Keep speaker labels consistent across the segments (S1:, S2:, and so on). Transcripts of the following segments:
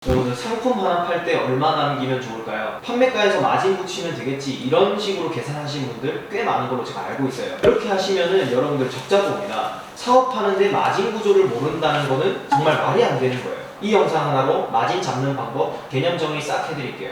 S1: 여러분들 상품 하나 팔 때 얼마 남기면 좋을까요? 판매가에서 마진 붙이면 되겠지 이런 식으로 계산하시는 분들 꽤 많은 걸로 제가 알고 있어요. 이렇게 하시면은 여러분들 적자 봅니다. 사업하는데 마진 구조를 모른다는 거는 정말 말이 안 되는 거예요. 이 영상 하나로 마진 잡는 방법 개념 정리 싹 해드릴게요.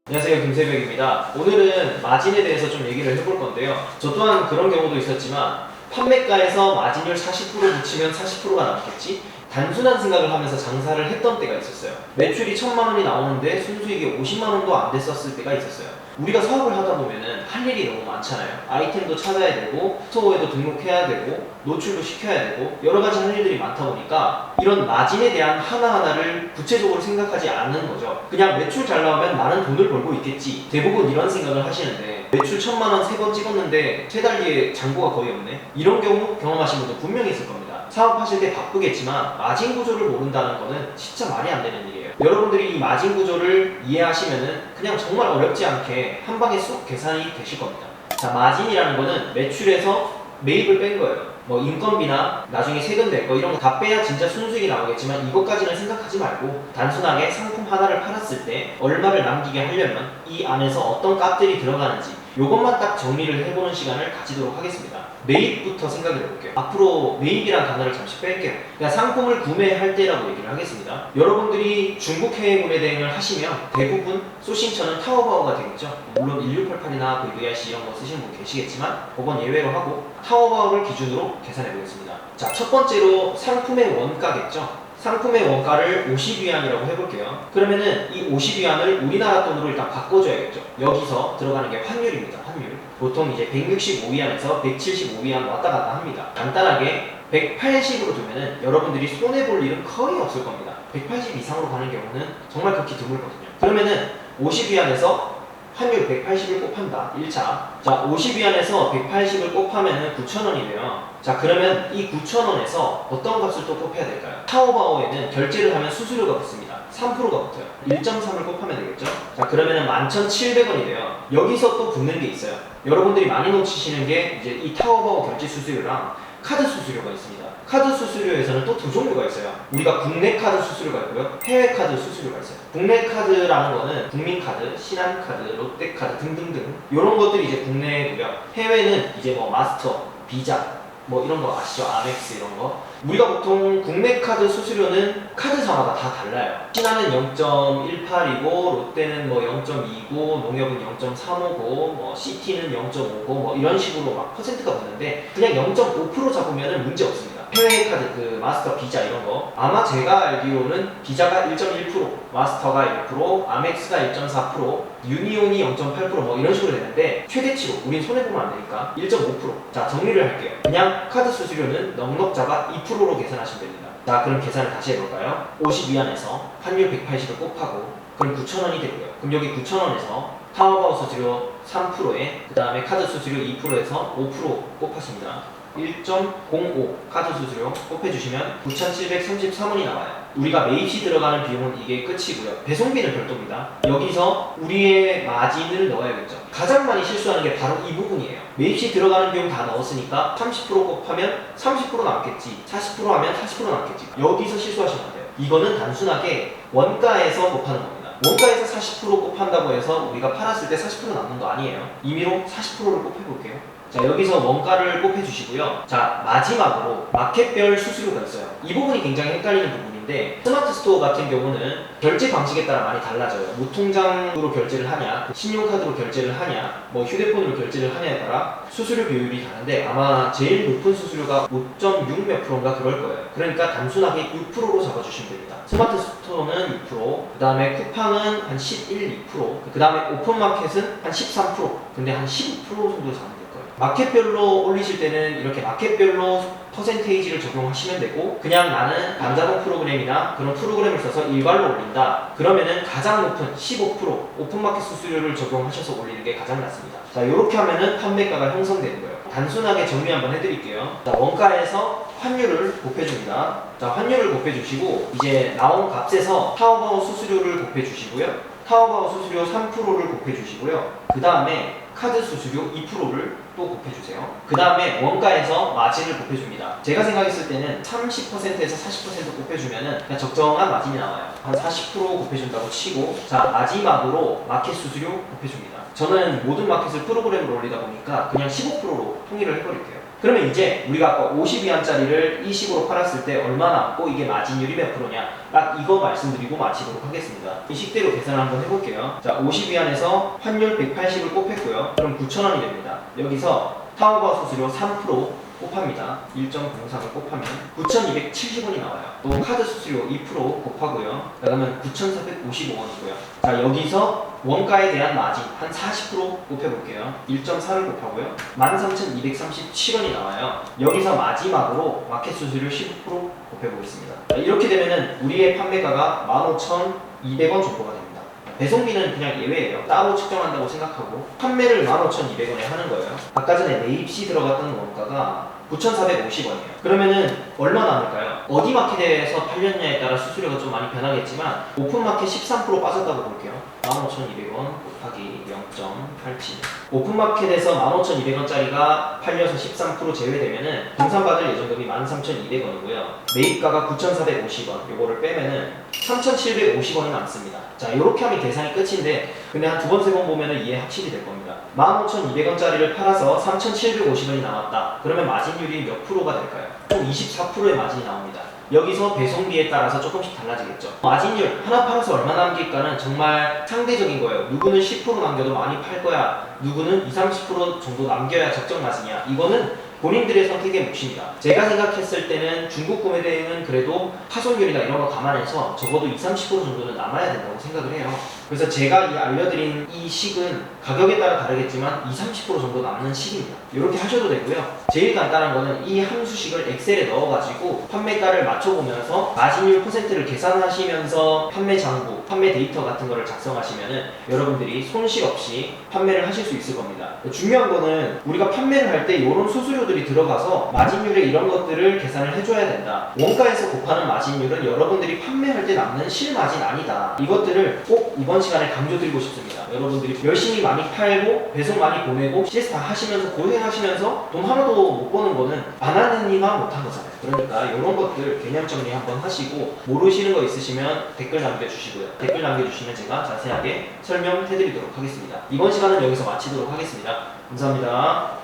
S1: 안녕하세요, 김세벽입니다. 오늘은 마진에 대해서 좀 얘기를 해볼 건데요. 저 또한 그런 경우도 있었지만 판매가에서 마진율 40% 붙이면 40%가 남겠지? 단순한 생각을 하면서 장사를 했던 때가 있었어요. 매출이 1000만 원이 나오는데 순수익이 50만 원도 안 됐었을 때가 있었어요. 우리가 사업을 하다 보면은 할 일이 너무 많잖아요. 아이템도 찾아야 되고 스토어에도 등록해야 되고 노출도 시켜야 되고 여러 가지 할 일들이 많다 보니까 이런 마진에 대한 하나하나를 구체적으로 생각하지 않는 거죠. 그냥 매출 잘 나오면 나는 돈을 벌고 있겠지. 대부분 이런 생각을 하시는데 매출 1000만 원 3번 찍었는데 3달 뒤에 잔고가 거의 없네. 이런 경우 경험하신 분들 분명히 있을 겁니다. 사업하실 때 바쁘겠지만 마진 구조를 모른다는 거는 진짜 말이 안 되는 일이에요. 여러분들이 이 마진 구조를 이해하시면은 그냥 정말 어렵지 않게 한 방에 쏙 계산이 되실 겁니다. 자, 마진이라는 거는 매출에서 매입을 뺀 거예요. 뭐 인건비나 나중에 세금 낼 거 이런 거 다 빼야 진짜 순수익이 나오겠지만 이것까지는 생각하지 말고 단순하게 상품 하나를 팔았을 때 얼마를 남기게 하려면 이 안에서 어떤 값들이 들어가는지 이것만 딱 정리를 해보는 시간을 가지도록 하겠습니다. 매입부터 생각을 해볼게요. 앞으로 매입이라는 단어를 잠시 뺄게요. 그냥 상품을 구매할 때라고 얘기를 하겠습니다. 여러분들이 중국 해외 구매 대행을 하시면 대부분 소싱처는 타오바오가 되겠죠. 물론 1688이나 VVIC 이런 거 쓰시는 분 계시겠지만 그건 예외로 하고 타오바오를 기준으로 계산해 보겠습니다. 자, 첫 번째로 상품의 원가겠죠. 상품의 원가를 50위안이라고 해볼게요. 그러면은 이 50위안을 우리나라 돈으로 일단 바꿔줘야겠죠. 여기서 들어가는 게 환율입니다. 환율. 보통 이제 165위안에서 175위안 왔다 갔다 합니다. 간단하게 180으로 두면은 여러분들이 손해볼 일은 거의 없을 겁니다. 180 이상으로 가는 경우는 정말 극히 드물거든요. 그러면은 50위안에서 환율 180을 곱한다. 1차. 자, 50위안에서 180을 곱하면은 9,000원이 돼요. 자, 그러면 이 9,000원에서 어떤 값을 또 곱해야 될까요? 타오바오에는 결제를 하면 수수료가 붙습니다. 3%가 붙어요. 1.3을 곱하면 되겠죠? 자, 그러면은 11,700원이 돼요. 여기서 또 붙는 게 있어요. 여러분들이 많이 놓치시는 게 이제 이 타오바오 결제 수수료랑 카드 수수료가 있습니다. 카드 수수료에서는 또 두 종류가 있어요. 우리가 국내 카드 수수료가 있고요. 해외 카드 수수료가 있어요. 국내 카드라는 거는 국민카드, 신한카드, 롯데카드 등등등 이런 것들이 이제 국내고요. 해외는 이제 뭐 마스터, 비자 뭐 이런 거 아시죠? 아멕스 이런 거. 우리가 보통 국내 카드 수수료는 카드사마다 다 달라요. 신한은 0.18이고 롯데는 뭐 0.29, 농협은 0.355, 뭐 CT는 0.59, 뭐 이런 식으로 막 퍼센트가 붙는데 그냥 0.5% 잡으면 문제 없습니다. 해외 카드 그 마스터 비자 이런 거 아마 제가 알기로는 비자가 1.1%, 마스터가 1%, 아멕스가 1.4%, 유니온이 0.8% 뭐 이런 식으로 되는데 최대치로 우린 손해보면 안 되니까 1.5%. 자, 정리를 할게요. 그냥 카드 수수료는 넉넉 잡아 2%로 계산하시면 됩니다. 자, 그럼 계산을 다시 해볼까요? 50위안에서 환율 180을 곱하고 그럼 9,000원이 되고요. 그럼 여기 9,000원에서 타오바오 수수료 3%에 그 다음에 카드 수수료 2%에서 5% 곱하십니다. 1.05 카드 수수료 곱해주시면 9,733원이 나와요. 우리가 매입시 들어가는 비용은 이게 끝이고요. 배송비는 별도입니다. 여기서 우리의 마진을 넣어야겠죠. 가장 많이 실수하는 게 바로 이 부분이에요. 매입시 들어가는 비용 다 넣었으니까 30% 곱하면 30% 남겠지, 40% 하면 40% 남겠지. 여기서 실수하시면 안 돼요. 이거는 단순하게 원가에서 곱하는 겁니다. 원가에서 40% 곱한다고 해서 우리가 팔았을 때 40% 남는 거 아니에요. 임의로 40%를 곱해볼게요. 자, 여기서 원가를 곱해주시고요. 자, 마지막으로 마켓별 수수료가 있어요. 이 부분이 굉장히 헷갈리는 부분인데 스마트 스토어 같은 경우는 결제 방식에 따라 많이 달라져요. 무통장으로 결제를 하냐, 신용카드로 결제를 하냐, 뭐 휴대폰으로 결제를 하냐에 따라 수수료 비율이 다른데 아마 제일 높은 수수료가 5.6 몇 프로인가 그럴 거예요. 그러니까 단순하게 6%로 잡아주시면 됩니다. 스마트 스토어는 6%, 그 다음에 쿠팡은 한 11, 2%, 그 다음에 오픈마켓은 한 13%, 근데 한 15% 정도 잡는 거예요. 마켓별로 올리실 때는 이렇게 마켓별로 퍼센테이지를 적용하시면 되고 그냥 나는 반자동 프로그램이나 그런 프로그램을 써서 일괄로 올린다 그러면은 가장 높은 15% 오픈마켓 수수료를 적용하셔서 올리는 게 가장 낫습니다. 자, 이렇게 하면은 판매가가 형성되는 거예요. 단순하게 정리 한번 해드릴게요. 자, 원가에서 환율을 곱해줍니다. 자, 환율을 곱해주시고 이제 나온 값에서 타오바오 수수료를 곱해주시고요. 타오바오 수수료 3%를 곱해주시고요. 그 다음에 카드 수수료 2%를 또 곱해주세요. 그 다음에 원가에서 마진을 곱해줍니다. 제가 생각했을 때는 30%에서 40% 곱해주면은 그냥 적정한 마진이 나와요. 한 40% 곱해준다고 치고, 자, 마지막으로 마켓 수수료 곱해줍니다. 저는 모든 마켓을 프로그램으로 올리다 보니까 그냥 15%로 통일을 해버릴게요. 그러면 이제 우리가 아까 52원짜리를 이 식으로 팔았을 때 얼마 남고 이게 마진율이 몇 프로냐, 딱 이거 말씀드리고 마치도록 하겠습니다. 이 식대로 계산을 한번 해볼게요. 자, 52원에서 환율 180을 곱했고요. 그럼 9,000원이 됩니다. 여기서 타워바 수수료 3% 곱합니다. 1.03을 곱하면 9,270원이 나와요. 또 카드 수수료 2% 곱하고요. 그러면 9,455원이고요. 자, 여기서 원가에 대한 마진 한 40% 곱해볼게요. 1.4를 곱하고요. 13,237원이 나와요. 여기서 마지막으로 마켓 수수료 15% 곱해보겠습니다. 자, 이렇게 되면은 우리의 판매가가 15,200원 정도가 됩니다. 배송비는 그냥 예외예요. 따로 측정한다고 생각하고 판매를 15,200원에 하는 거예요. 아까 전에 매입 시 들어갔던 원가가 9,450원이에요. 그러면은 얼마 남을까요? 어디 마켓에서 팔렸냐에 따라 수수료가 좀 많이 변하겠지만 오픈마켓 13% 빠졌다고 볼게요. 15,200원 곱하기 0.87. 오픈마켓에서 15,200원짜리가 팔려서 13% 제외되면은 정산받을 예정금이 13,200원이고요. 매입가가 9,450원, 요거를 빼면은 3,750원이 남습니다. 자, 이렇게 하면 계산이 끝인데, 근데 한 두 번, 세 번 보면은 이해 확실히 될 겁니다. 15,200원짜리를 팔아서 3,750원이 남았다. 그러면 마진율이 몇 프로가 될까요? 총 24%의 마진이 나옵니다. 여기서 배송비에 따라서 조금씩 달라지겠죠. 마진율 하나 팔아서 얼마 남길까는 정말 상대적인 거예요. 누구는 10% 남겨도 많이 팔 거야, 누구는 20, 30% 정도 남겨야 적정 마진이야. 이거는 본인들의 선택의 몫입니다. 제가 생각했을 때는 중국 구매 대행은 그래도 파손율이나 이런 거 감안해서 적어도 20, 30% 정도는 남아야 된다고 생각을 해요. 그래서 제가 알려드린 이 식은 가격에 따라 다르겠지만 20, 30% 정도 남는 식입니다. 이렇게 하셔도 되고요. 제일 간단한 거는 이 함수식을 엑셀에 넣어가지고 판매가를 맞춰보면서 마진율 퍼센트를 계산하시면서 판매 장부, 판매 데이터 같은 거를 작성하시면은 여러분들이 손실 없이 판매를 하실 수 있을 겁니다. 중요한 거는 우리가 판매를 할 때 이런 수수료들이 들어가서 마진율에 이런 것들을 계산을 해줘야 된다. 원가에서 곱하는 마진율은 여러분들이 판매할 때 남는 실마진 아니다. 이것들을 꼭 이번 시간에 강조드리고 싶습니다. 여러분들이 열심히 많이 팔고 배송 많이 보내고 CS 다 하시면서 고생하시면서 돈 하나도 못 버는 거는 안 하는 이만 못한 거잖아요. 그러니까 이런 것들 개념 정리 한번 하시고 모르시는 거 있으시면 댓글 남겨주시고요. 댓글 남겨주시면 제가 자세하게 설명해드리도록 하겠습니다. 이번 시간은 여기서 마치도록 하겠습니다. 감사합니다.